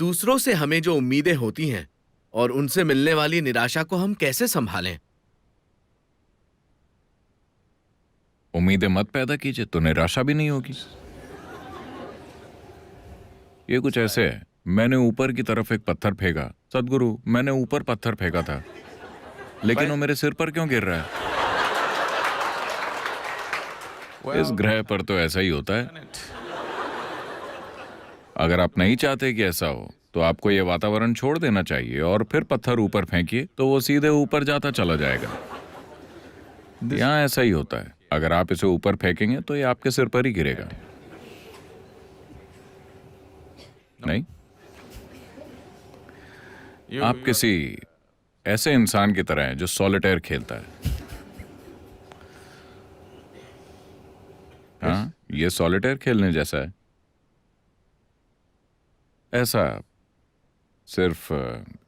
दूसरों से हमें जो उम्मीदें होती हैं और उनसे मिलने वाली निराशा को हम कैसे संभालें? उम्मीदें मत पैदा कीजिए तो निराशा भी नहीं होगी। ये कुछ ऐसे है, मैंने ऊपर की तरफ एक पत्थर फेंका। सदगुरु, मैंने ऊपर पत्थर फेंका था, लेकिन वो मेरे सिर पर क्यों गिर रहा है? इस ग्रह पर तो ऐसा ही होता है। अगर आप नहीं चाहते कि ऐसा हो तो आपको ये वातावरण छोड़ देना चाहिए और फिर पत्थर ऊपर फेंकिए तो वो सीधे ऊपर जाता चला जाएगा। यहाँ ऐसा ही होता है, अगर आप इसे ऊपर फेंकेंगे तो ये आपके सिर पर ही गिरेगा। नहीं, आप किसी ऐसे इंसान की तरह हैं जो सॉलिटेयर खेलता है। हाँ, ये सॉलिटेयर खेलने जैसा है। ऐसा सिर्फ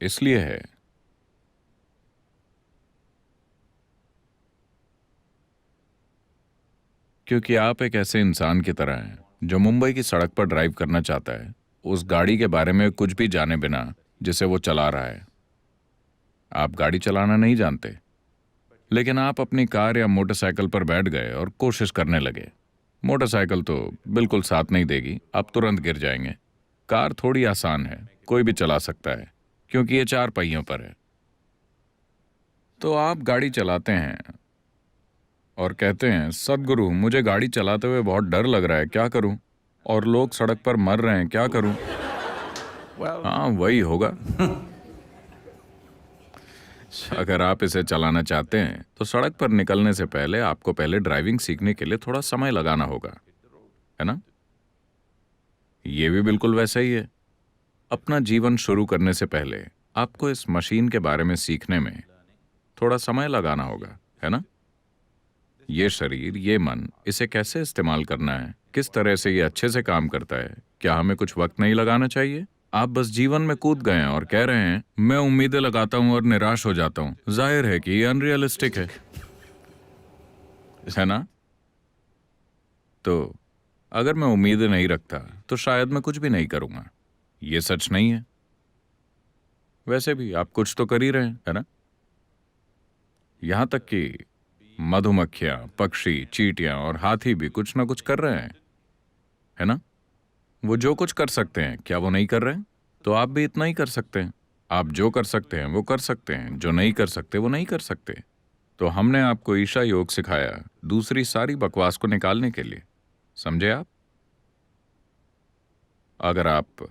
इसलिए है क्योंकि आप एक ऐसे इंसान की तरह हैं जो मुंबई की सड़क पर ड्राइव करना चाहता है, उस गाड़ी के बारे में कुछ भी जाने बिना जिसे वो चला रहा है। आप गाड़ी चलाना नहीं जानते, लेकिन आप अपनी कार या मोटरसाइकिल पर बैठ गए और कोशिश करने लगे। मोटरसाइकिल तो बिल्कुल साथ नहीं देगी, आप तुरंत गिर जाएंगे। कार थोड़ी आसान है, कोई भी चला सकता है क्योंकि ये 4 पहियों पर है। तो आप गाड़ी चलाते हैं और कहते हैं, सदगुरु, मुझे गाड़ी चलाते हुए बहुत डर लग रहा है, क्या करूं? और लोग सड़क पर मर रहे हैं, क्या करूं? हाँ, वही होगा। अगर आप इसे चलाना चाहते हैं तो सड़क पर निकलने से पहले आपको पहले ड्राइविंग सीखने के लिए थोड़ा समय लगाना होगा, है ना? ये भी बिल्कुल वैसा ही है। अपना जीवन शुरू करने से पहले आपको इस मशीन के बारे में सीखने में थोड़ा समय लगाना होगा, है ना? ये शरीर, ये मन, इसे कैसे इस्तेमाल करना है, किस तरह से ये अच्छे से काम करता है, क्या हमें कुछ वक्त नहीं लगाना चाहिए? आप बस जीवन में कूद गए हैं और कह रहे हैं, मैं उम्मीदें लगाता हूं और निराश हो जाता हूं। जाहिर है कि ये अनरियलिस्टिक है ना? तो अगर मैं उम्मीदें नहीं रखता तो शायद मैं कुछ भी नहीं करूंगा। ये सच नहीं है। वैसे भी आप कुछ तो कर ही रहे हैं, है ना? यहां तक कि मधुमक्खियां, पक्षी, चींटियां और हाथी भी कुछ ना कुछ कर रहे हैं, है ना? वो जो कुछ कर सकते हैं, क्या वो नहीं कर रहे हैं? तो आप भी इतना ही कर सकते हैं। आप जो कर सकते हैं वो कर सकते हैं, जो नहीं कर सकते वो नहीं कर सकते। तो हमने आपको ईशा योग सिखाया दूसरी सारी बकवास को निकालने के लिए, समझे आप? अगर आप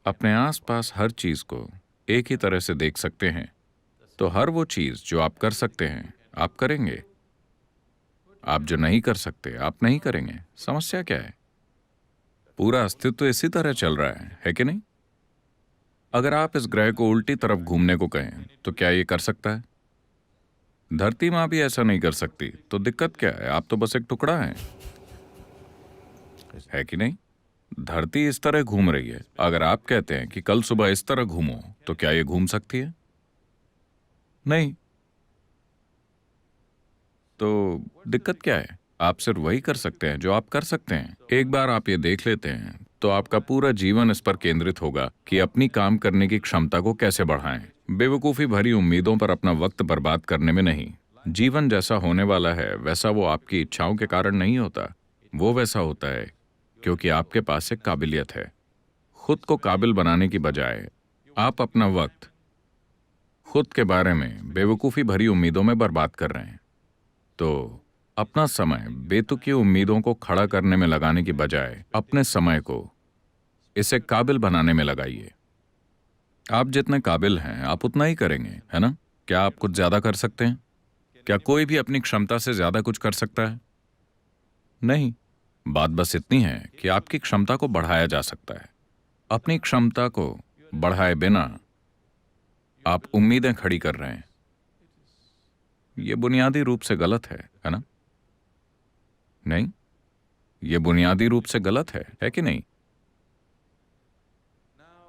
अपने आसपास हर चीज को एक ही तरह से देख सकते हैं तो हर वो चीज जो आप कर सकते हैं आप करेंगे। आप जो नहीं कर सकते आप नहीं करेंगे। समस्या क्या है? पूरा अस्तित्व इसी तरह चल रहा है कि नहीं? अगर आप इस ग्रह को उल्टी तरफ घूमने को कहें तो क्या ये कर सकता है? धरती माँ भी ऐसा नहीं कर सकती, तो दिक्कत क्या है? आप तो बस एक टुकड़ा हैं, है कि नहीं? धरती इस तरह घूम रही है। अगर आप कहते हैं कि कल सुबह इस तरह घूमो, तो क्या ये घूम सकती है? नहीं। तो दिक्कत क्या है? आप सिर्फ वही कर सकते हैं जो आप कर सकते हैं। एक बार आप ये देख लेते हैं तो आपका पूरा जीवन इस पर केंद्रित होगा कि अपनी काम करने की क्षमता को कैसे बढ़ाएं। बेवकूफ़ी भरी उम्मीदों पर अपना वक्त बर्बाद करने में नहीं। जीवन जैसा होने वाला है वैसा वो आपकी इच्छाओं के कारण नहीं होता। वो वैसा होता है क्योंकि आपके पास एक काबिलियत है। खुद को काबिल बनाने की बजाय आप अपना वक्त खुद के बारे में बेवकूफ़ी भरी उम्मीदों में बर्बाद कर रहे हैं। तो अपना समय बेतुकी उम्मीदों को खड़ा करने में लगाने की बजाय अपने समय को इसे काबिल बनाने में लगाइए। आप जितने काबिल हैं आप उतना ही करेंगे, है ना? क्या आप कुछ ज्यादा कर सकते हैं? क्या कोई भी अपनी क्षमता से ज्यादा कुछ कर सकता है? नहीं। बात बस इतनी है कि आपकी क्षमता को बढ़ाया जा सकता है। अपनी क्षमता को बढ़ाए बिना आप उम्मीदें खड़ी कर रहे हैं। यह बुनियादी रूप से गलत है ना? नहीं, यह बुनियादी रूप से गलत है कि नहीं?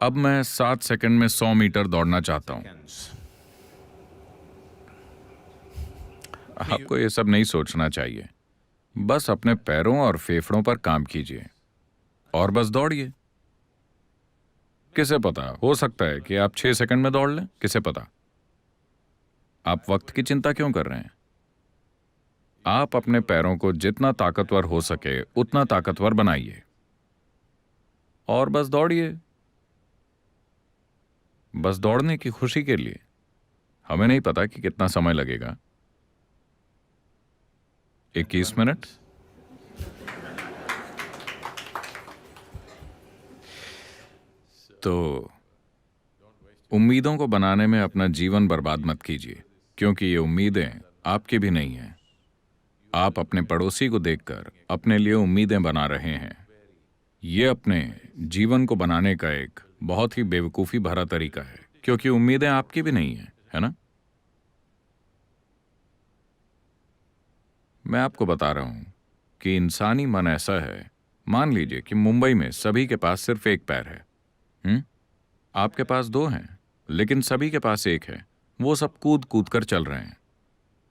अब मैं 7 सेकंड में 100 मीटर दौड़ना चाहता हूं। आपको यह सब नहीं सोचना चाहिए। बस अपने पैरों और फेफड़ों पर काम कीजिए और बस दौड़िए। किसे पता, हो सकता है कि आप 6 सेकंड में दौड़ लें, किसे पता। आप वक्त की चिंता क्यों कर रहे हैं? आप अपने पैरों को जितना ताकतवर हो सके उतना ताकतवर बनाइए और बस दौड़िए, बस दौड़ने की खुशी के लिए। हमें नहीं पता कि कितना समय लगेगा। 21 मिनट। तो उम्मीदों को बनाने में अपना जीवन बर्बाद मत कीजिए, क्योंकि ये उम्मीदें आपकी भी नहीं हैं। आप अपने पड़ोसी को देखकर अपने लिए उम्मीदें बना रहे हैं। ये अपने जीवन को बनाने का एक बहुत ही बेवकूफ़ी भरा तरीका है, क्योंकि उम्मीदें आपकी भी नहीं हैं, है ना? मैं आपको बता रहा हूं कि इंसानी मन ऐसा है। मान लीजिए कि मुंबई में सभी के पास सिर्फ एक पैर है। आपके पास 2 हैं, लेकिन सभी के पास एक है। वो सब कूद कूद कर चल रहे हैं।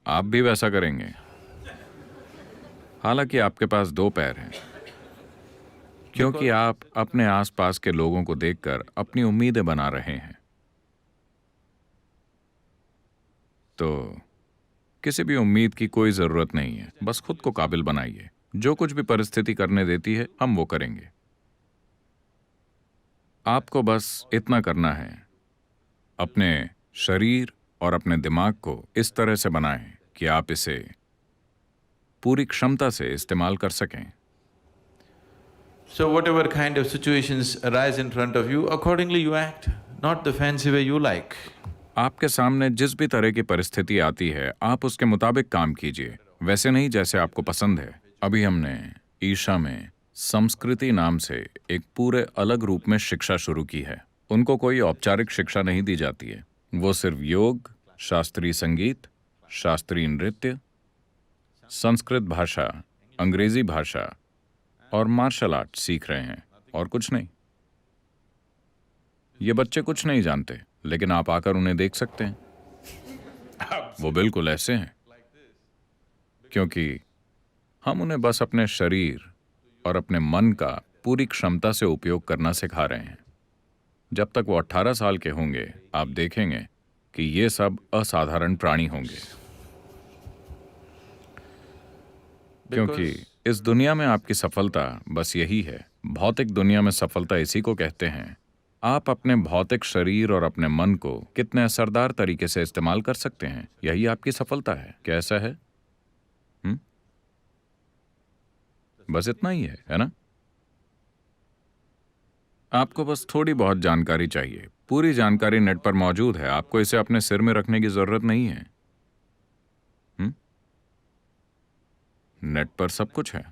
आप भी वैसा करेंगे, हालांकि आपके पास 2 पैर हैं, क्योंकि आप अपने आसपास के लोगों को देखकर अपनी उम्मीदें बना रहे हैं। तो किसी भी उम्मीद की कोई जरूरत नहीं है, बस खुद को काबिल बनाइए। जो कुछ भी परिस्थिति करने देती है हम वो करेंगे। आपको बस इतना करना है, अपने शरीर और अपने दिमाग को इस तरह से बनाएं कि आप इसे पूरी क्षमता से इस्तेमाल कर सकें। So whatever kind of situations arise in front of you, accordingly you act, not the fancy way you like. आपके सामने जिस भी तरह की परिस्थिति आती है, आप उसके मुताबिक काम कीजिए, वैसे नहीं जैसे आपको पसंद है। अभी हमने ईशा में संस्कृति नाम से एक पूरे अलग रूप में शिक्षा शुरू की है। उनको कोई औपचारिक शिक्षा नहीं दी जाती है। वो सिर्फ योग, शास्त्रीय संगीत, शास्त्रीय नृत्य, संस्कृत भाषा, अंग्रेजी भाषा और मार्शल आर्ट सीख रहे हैं, और कुछ नहीं। ये बच्चे कुछ नहीं जानते, लेकिन आप आकर उन्हें देख सकते हैं। वो बिल्कुल ऐसे हैं, क्योंकि हम उन्हें बस अपने शरीर और अपने मन का पूरी क्षमता से उपयोग करना सिखा रहे हैं। जब तक वो 18 साल के होंगे, आप देखेंगे कि ये सब असाधारण प्राणी होंगे, क्योंकि इस दुनिया में आपकी सफलता बस यही है। भौतिक दुनिया में सफलता इसी को कहते हैं। आप अपने भौतिक शरीर और अपने मन को कितने असरदार तरीके से इस्तेमाल कर सकते हैं, यही आपकी सफलता है। क्या ऐसा है? बस इतना ही है ना? आपको बस थोड़ी बहुत जानकारी चाहिए। पूरी जानकारी नेट पर मौजूद है। आपको इसे अपने सिर में रखने की जरूरत नहीं है। नेट पर सब कुछ है।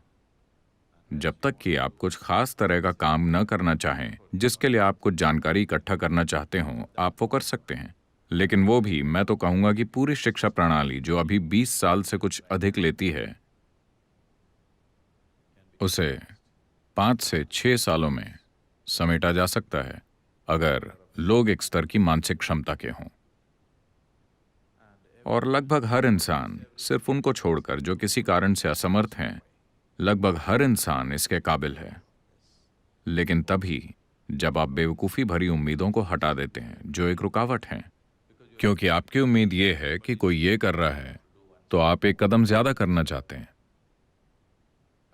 जब तक कि आप कुछ खास तरह का काम न करना चाहें, जिसके लिए आप कुछ जानकारी इकट्ठा करना चाहते हो, आप वो कर सकते हैं। लेकिन वो भी, मैं तो कहूंगा कि पूरी शिक्षा प्रणाली जो अभी 20 साल से कुछ अधिक लेती है, उसे 5 से 6 सालों में समेटा जा सकता है, अगर लोग एक स्तर की मानसिक क्षमता के हों। और लगभग हर इंसान, सिर्फ उनको छोड़कर जो किसी कारण से असमर्थ हैं, लगभग हर इंसान इसके काबिल है। लेकिन तभी जब आप बेवकूफ़ी भरी उम्मीदों को हटा देते हैं जो एक रुकावट हैं, क्योंकि आपकी उम्मीद ये है कि कोई ये कर रहा है तो आप एक कदम ज्यादा करना चाहते हैं,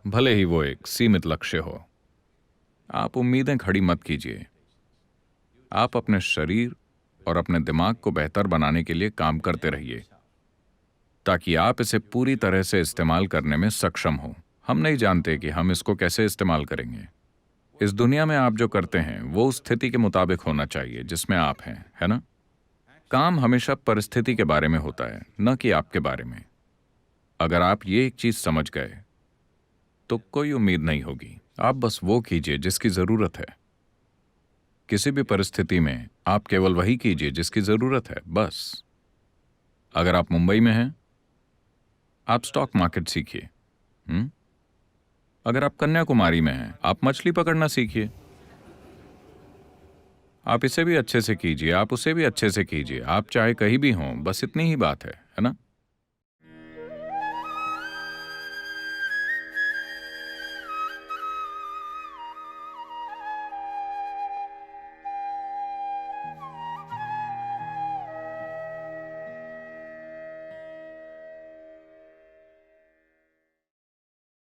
भले ही वो एक सीमित लक्ष्य हो। आप उम्मीदें खड़ी मत कीजिए। आप अपने शरीर और अपने दिमाग को बेहतर बनाने के लिए काम करते रहिए, ताकि आप इसे पूरी तरह से इस्तेमाल करने में सक्षम हो। हम नहीं जानते कि हम इसको कैसे इस्तेमाल करेंगे। इस दुनिया में आप जो करते हैं वो उस स्थिति के मुताबिक होना चाहिए जिसमें आप हैं, है ना? काम हमेशा परिस्थिति के बारे में होता है, न कि आपके बारे में। अगर आप ये एक चीज समझ गए तो कोई उम्मीद नहीं होगी। आप बस वो कीजिए जिसकी जरूरत है। किसी भी परिस्थिति में आप केवल वही कीजिए जिसकी जरूरत है, बस। अगर आप मुंबई में हैं, आप स्टॉक मार्केट सीखिए। अगर आप कन्याकुमारी में हैं, आप मछली पकड़ना सीखिए। आप इसे भी अच्छे से कीजिए, आप उसे भी अच्छे से कीजिए। आप चाहे कहीं भी हों, बस इतनी ही बात है ना?